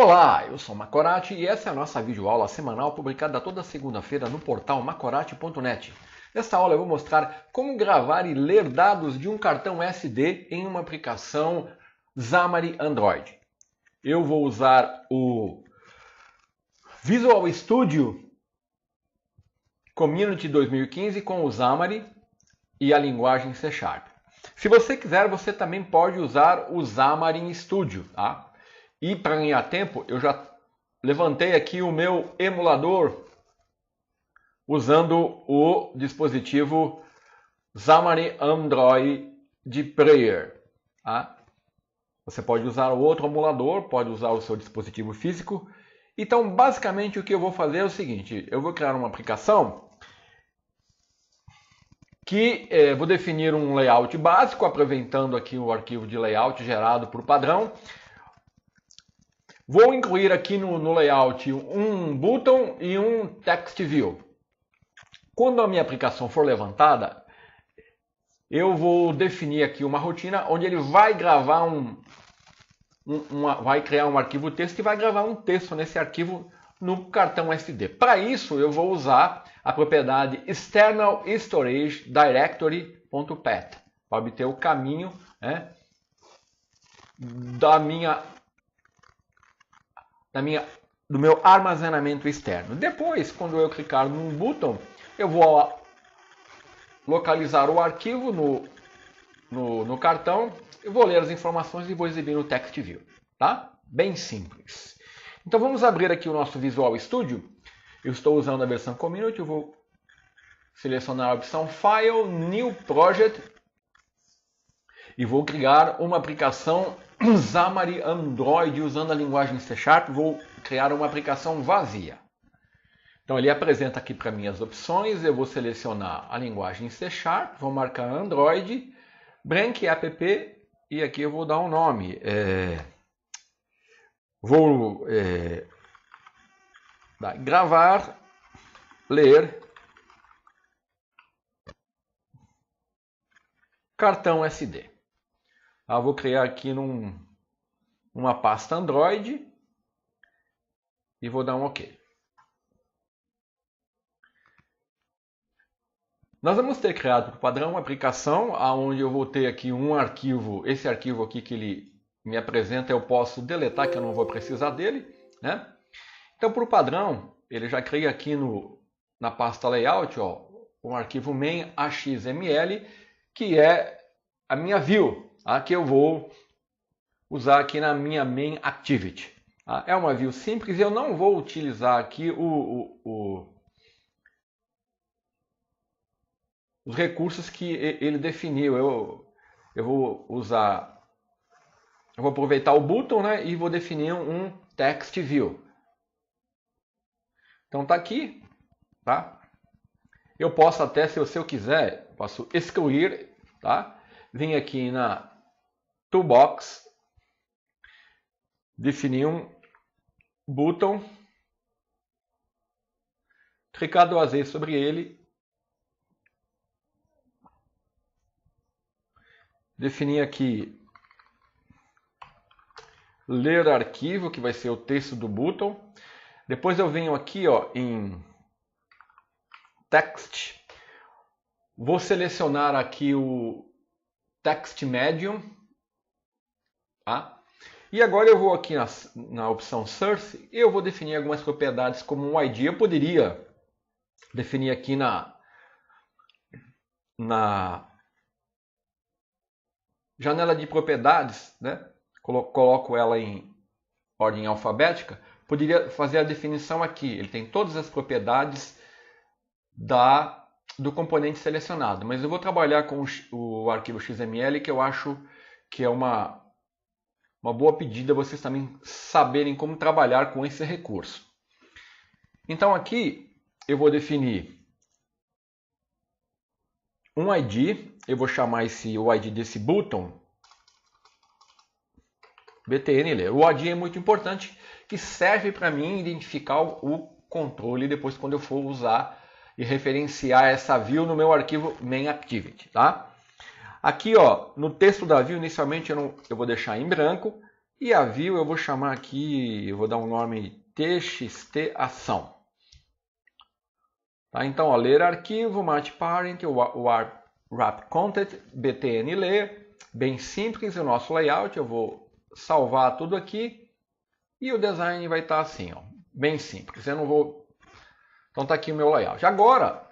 Olá, eu sou Macorati e essa é a nossa videoaula semanal publicada toda segunda-feira no portal macorati.net. Nesta aula eu vou mostrar como gravar e ler dados de um cartão SD em uma aplicação Xamarin Android. Eu vou usar o Visual Studio Community 2015 com o Xamarin e a linguagem C#. Se você quiser, você também pode usar o Xamarin Studio, tá? E para ganhar tempo, eu já levantei aqui o meu emulador usando o dispositivo Xamarin Android Player. Tá? Você pode usar outro emulador, pode usar o seu dispositivo físico. Então, basicamente, o que eu vou fazer é o seguinte. Eu vou criar uma aplicação que vou definir um layout básico, aproveitando aqui o arquivo de layout gerado por padrão. Vou incluir aqui no layout um button e um text view. Quando a minha aplicação for levantada, eu vou definir aqui uma rotina onde ele vai gravar vai criar um arquivo texto e vai gravar um texto nesse arquivo no cartão SD. Para isso, eu vou usar a propriedade external storage directory.path para obter o caminho, né, do meu armazenamento externo. Depois, quando eu clicar num botão, eu vou localizar o arquivo no cartão, eu vou ler as informações e vou exibir no Text View. Tá? Bem simples. Então vamos abrir aqui o nosso Visual Studio. Eu estou usando a versão Community, eu vou selecionar a opção File, New Project e vou criar uma aplicação Xamarin Android usando a linguagem C#. Vou criar uma aplicação vazia. Então ele apresenta aqui para mim as opções. Eu vou selecionar a linguagem C#, vou marcar Android, Blank App e aqui eu vou dar um nome. Vou gravar, ler, cartão SD. Eu vou criar aqui uma pasta Android e vou dar um OK. Nós vamos ter criado por padrão uma aplicação onde eu vou ter aqui um arquivo. Esse arquivo aqui que ele me apresenta eu posso deletar, que eu não vou precisar dele, né? Então, por padrão, ele já cria aqui na pasta layout um arquivo main.axml, que é a minha view, que eu vou usar aqui na minha main activity. É uma view simples e eu não vou utilizar aqui os recursos que ele definiu. Eu vou aproveitar o button, né, e vou definir um text view. Então tá aqui, tá? Eu posso até, se eu quiser, posso excluir, tá? Vim aqui na Toolbox, definir um button, clicar duas vezes sobre ele, definir aqui ler arquivo, que vai ser o texto do button. Depois eu venho aqui em text, vou selecionar aqui o text medium, tá? E agora eu vou aqui na opção Source e eu vou definir algumas propriedades como um ID. Eu poderia definir aqui na janela de propriedades, né? Coloco ela em ordem alfabética. Poderia fazer a definição aqui. Ele tem todas as propriedades do componente selecionado. Mas eu vou trabalhar com o arquivo XML, que eu acho que é uma boa pedida vocês também saberem como trabalhar com esse recurso. Então aqui eu vou definir um ID. Eu vou chamar o ID desse button btnler. O ID é muito importante, que serve para mim identificar o controle depois quando eu for usar e referenciar essa view no meu arquivo main activity, tá? Aqui, no texto da view, inicialmente eu vou deixar em branco E a view eu vou chamar aqui, eu vou dar um nome txt ação. Tá? Então, ó, ler arquivo, mat parent, wrap content, btn ler, bem simples o nosso layout. Eu vou salvar tudo aqui e o design vai estar assim, ó, bem simples. Eu não vou. Então tá aqui o meu layout. Agora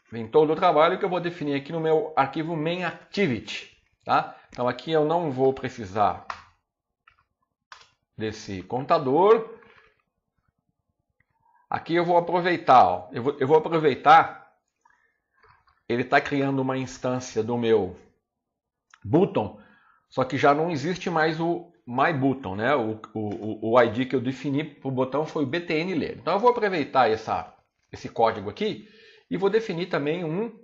vem todo o trabalho que eu vou definir aqui no meu arquivo main activity, tá? Então aqui eu não vou precisar desse contador. Aqui eu vou aproveitar, ó, eu vou aproveitar, ele está criando uma instância do meu button, só que já não existe mais o myButton, né? O ID que eu defini para o botão foi o btn ler. Então eu vou aproveitar esse código aqui e vou definir também um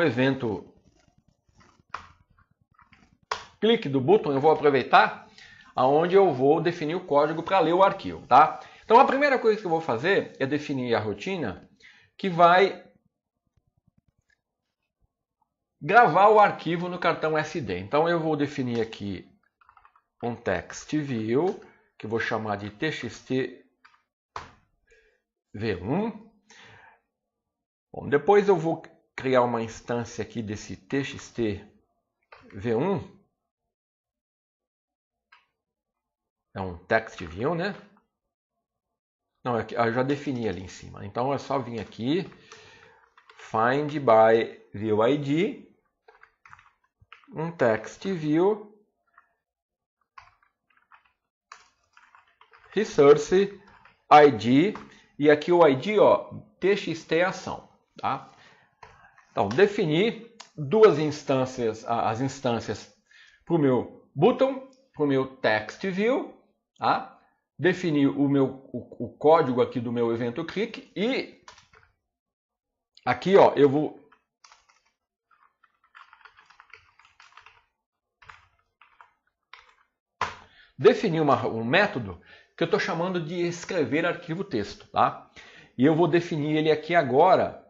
evento clique do button. Eu vou aproveitar aonde eu vou definir o código para ler o arquivo, tá? Então a primeira coisa que eu vou fazer é definir a rotina que vai gravar o arquivo no cartão SD. Então eu vou definir aqui um text view, que eu vou chamar de txt v1. Bom, depois eu vou criar uma instância aqui desse txt v1. É um text view, né? Não, eu já defini ali em cima. Então é só vir aqui, find by view ID, um text view, resource ID, e aqui o ID, ó, txt ação, tá? Então, definir duas instâncias, as instâncias para o meu button, para o meu text view, tá? Definir o código aqui do meu evento click e aqui, ó, eu vou definir um método que eu estou chamando de escrever arquivo texto, tá? E eu vou definir ele aqui agora,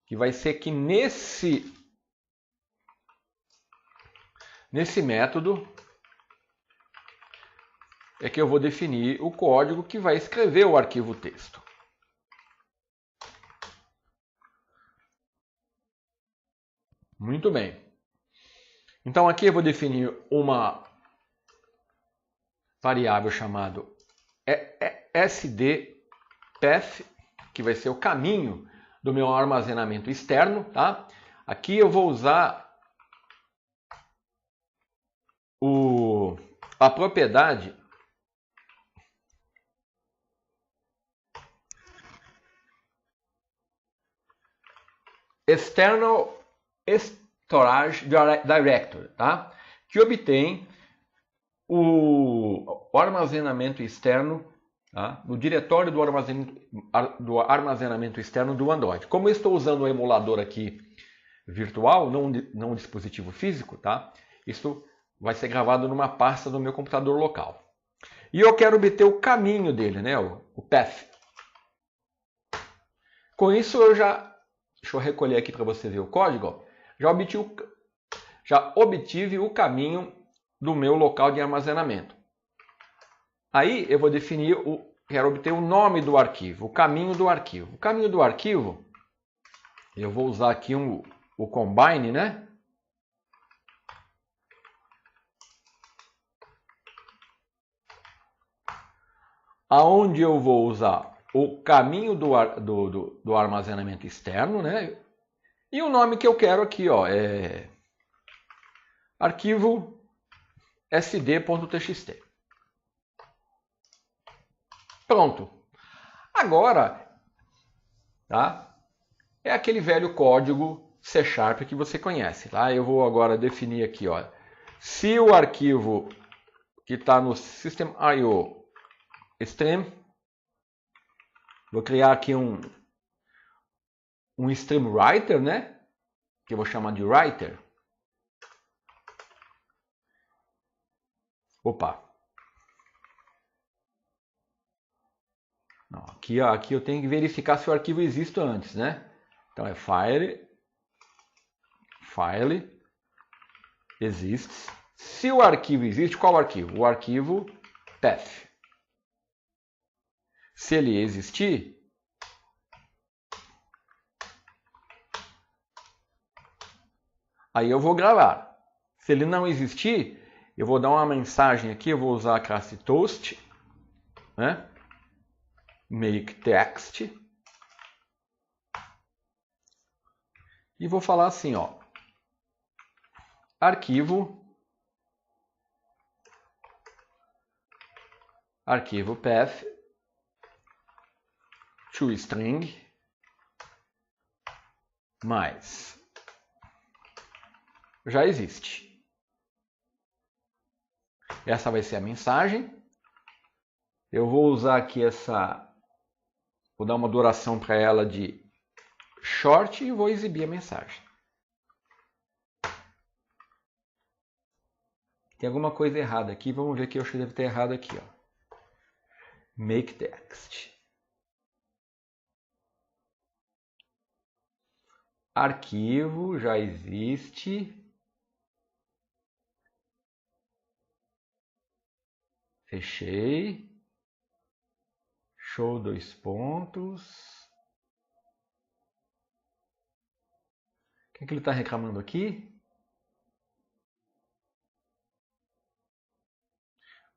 que vai ser que nesse método é que eu vou definir o código que vai escrever o arquivo texto. Muito bem. Então aqui eu vou definir uma variável chamada sdPath, que vai ser o caminho do meu armazenamento externo, tá? Aqui eu vou usar a propriedade External Storage Directory, tá? Que obtém o armazenamento externo, tá? No diretório do armazenamento externo do Android. Como eu estou usando o emulador aqui virtual, não um dispositivo físico, tá? Isso vai ser gravado numa pasta do meu computador local. E eu quero obter o caminho dele, né? O path. Com isso eu já... Deixa eu recolher aqui para você ver o código. Ó. Já obtive o caminho do meu local de armazenamento. Aí eu vou definir, quero obter o nome do arquivo, o caminho do arquivo. O caminho do arquivo, eu vou usar aqui o combine, né? Aonde eu vou usar o caminho do armazenamento externo, né? E o nome que eu quero aqui, ó, é arquivo sd.txt. Pronto. Agora, tá? É aquele velho código C# que você conhece, tá? Eu vou agora definir aqui, ó, se o arquivo que está no system.io stream, vou criar aqui um stream writer, né? Que eu vou chamar de writer. Opa. Não, aqui eu tenho que verificar se o arquivo existe antes, né? Então é file, existe. Se o arquivo existe, qual arquivo? O arquivo path. Se ele existir, aí eu vou gravar. Se ele não existir, eu vou dar uma mensagem aqui, eu vou usar a classe toast, né? Make text. E vou falar assim, ó. Arquivo path toString mais já existe. Essa vai ser a mensagem. Eu vou usar aqui vou dar uma duração para ela de short e vou exibir a mensagem. Tem alguma coisa errada aqui, vamos ver que eu acho que deve ter errado aqui, ó. Make text. Arquivo já existe. Fechei. Show 2 pontos. O que é que ele está reclamando aqui?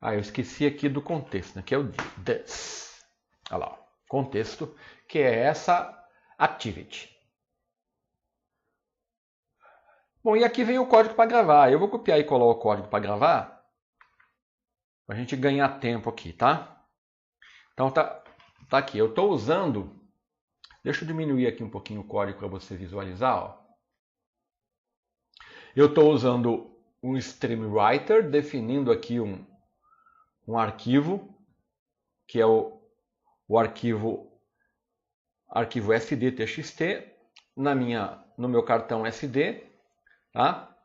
Ah, eu esqueci aqui do contexto, né? Que é o this. Olha lá, contexto, que é essa activity. Bom, e aqui vem o código para gravar. Eu vou copiar e colar o código para gravar, para a gente ganhar tempo aqui, tá? Então tá aqui. Eu estou usando. Deixa eu diminuir aqui um pouquinho o código para você visualizar, ó. Eu estou usando um StreamWriter, definindo aqui um arquivo, que é o arquivo SD.txt no meu cartão SD, tá?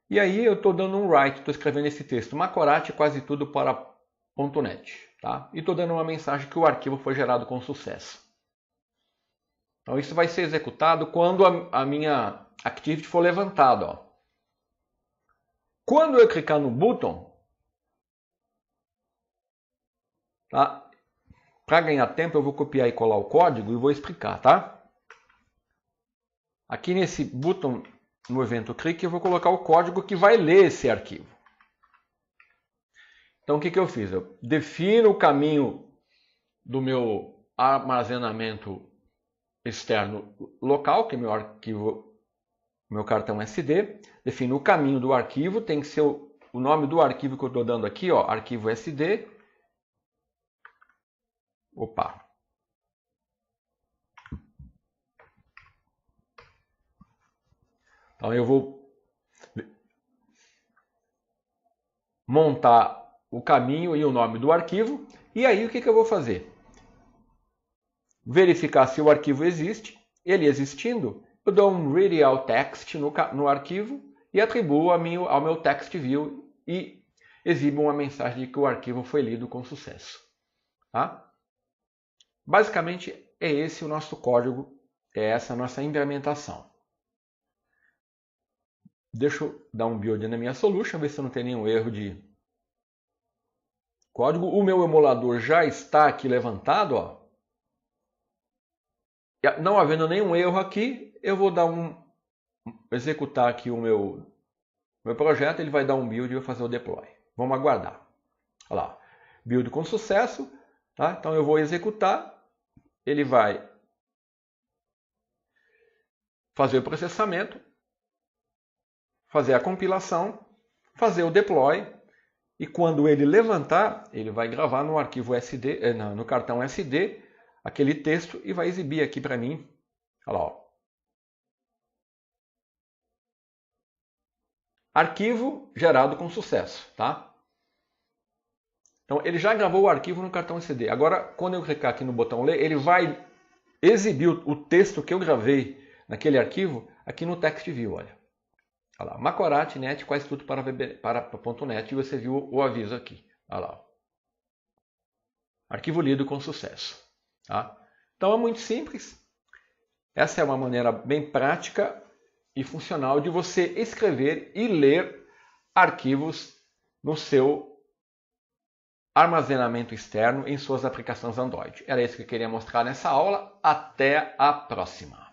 E aí eu estou dando um write, estou escrevendo esse texto, Macorati quase tudo para .NET, tá? E estou dando uma mensagem que o arquivo foi gerado com sucesso. Então isso vai ser executado quando a minha activity for levantada, ó. Quando eu clicar no botão, tá? Para ganhar tempo, eu vou copiar e colar o código e vou explicar, tá? Aqui nesse botão, no evento click, eu vou colocar o código que vai ler esse arquivo. Então, o que eu fiz? Eu defino o caminho do meu armazenamento externo local, que é meu arquivo, meu cartão SD. Defino o caminho do arquivo, tem que ser o nome do arquivo que eu estou dando aqui, ó, arquivo SD. Opa! Então eu vou montar o caminho e o nome do arquivo. E aí o que eu vou fazer? Verificar se o arquivo existe. Ele existindo, eu dou um read all text no arquivo e atribuo ao meu text view e exibo uma mensagem de que o arquivo foi lido com sucesso. Tá? Basicamente é esse o nosso código, é essa a nossa implementação. Deixa eu dar um build na minha solution, ver se não tem nenhum erro de código. O meu emulador já está aqui levantado, ó. Não havendo nenhum erro aqui, eu vou dar executar aqui o meu projeto, ele vai dar um build e eu vou fazer o deploy. Vamos aguardar. Olha lá, build com sucesso, tá? Então eu vou executar, ele vai fazer o processamento, fazer a compilação, fazer o deploy, e quando ele levantar, ele vai gravar no arquivo SD, no cartão SD, aquele texto e vai exibir aqui para mim. Olha lá, ó. Arquivo gerado com sucesso, tá? Então ele já gravou o arquivo no cartão SD. Agora, quando eu clicar aqui no botão ler, ele vai exibir o texto que eu gravei naquele arquivo aqui no text view, olha. Olha lá, Macorati, net, quase tudo para .NET, e você viu o aviso aqui. Olha lá. Arquivo lido com sucesso. Tá? Então é muito simples. Essa é uma maneira bem prática e funcional de você escrever e ler arquivos no seu armazenamento externo em suas aplicações Android. Era isso que eu queria mostrar nessa aula. Até a próxima!